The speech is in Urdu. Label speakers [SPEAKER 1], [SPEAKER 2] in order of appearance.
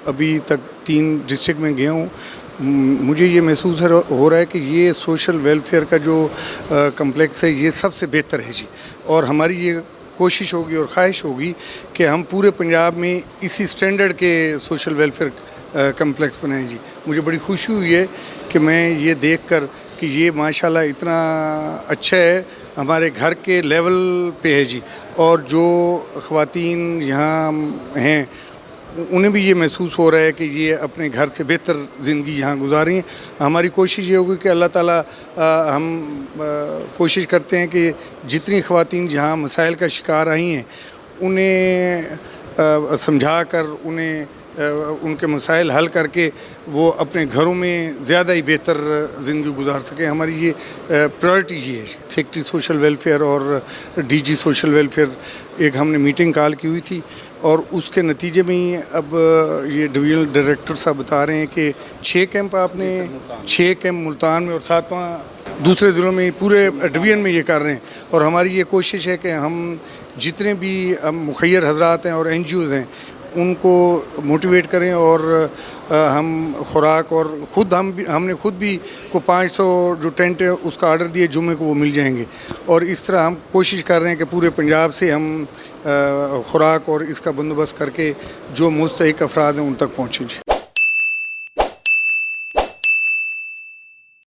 [SPEAKER 1] ابھی تک 3 ڈسٹرکٹ میں گیا ہوں. مجھے یہ محسوس ہو رہا ہے کہ یہ سوشل ویلفیئر کا جو کمپلیکس ہے یہ سب سے بہتر ہے جی. اور ہماری یہ کوشش ہوگی اور خواہش ہوگی کہ ہم پورے پنجاب میں اسی سٹینڈرڈ کے سوشل ویلفیئر کمپلیکس بنائیں جی. مجھے بڑی خوشی ہوئی ہے کہ میں یہ دیکھ کر کہ یہ ماشاءاللہ اتنا اچھا ہے، ہمارے گھر کے لیول پہ ہے جی. اور جو خواتین یہاں ہیں انہیں بھی یہ محسوس ہو رہا ہے کہ یہ اپنے گھر سے بہتر زندگی یہاں گزاریں. ہماری کوشش یہ ہوگی کہ اللہ تعالیٰ ہم کوشش کرتے ہیں کہ جتنی خواتین جہاں مسائل کا شکار آئی ہیں انہیں سمجھا کر انہیں ان کے مسائل حل کر کے وہ اپنے گھروں میں زیادہ ہی بہتر زندگی گزار سکیں. ہماری یہ پرائرٹی یہ ہے. سیکٹری سوشل ویلفیئر اور ڈی جی سوشل ویلفیئر ایک ہم نے میٹنگ کال کی ہوئی تھی، اور اس کے نتیجے میں ہی اب یہ ڈویژنل ڈائریکٹر صاحب بتا رہے ہیں کہ 6 کیمپ آپ نے 6 کیمپ ملتان میں اور 7واں دوسرے ضلعوں میں پورے ڈویژن میں یہ کر رہے ہیں. اور ہماری یہ کوشش ہے کہ ہم جتنے بھی مخیر حضرات ہیں اور این جی اوز ہیں ان کو موٹیویٹ کریں، اور ہم خوراک اور ہم نے خود بھی کو 500 جو ٹینٹ ہے اس کا آرڈر دیے، جمعے کو وہ مل جائیں گے. اور اس طرح ہم کوشش کر رہے ہیں کہ پورے پنجاب سے ہم خوراک اور اس کا بندوبست کر کے جو مستحق افراد ہیں ان تک پہنچیں.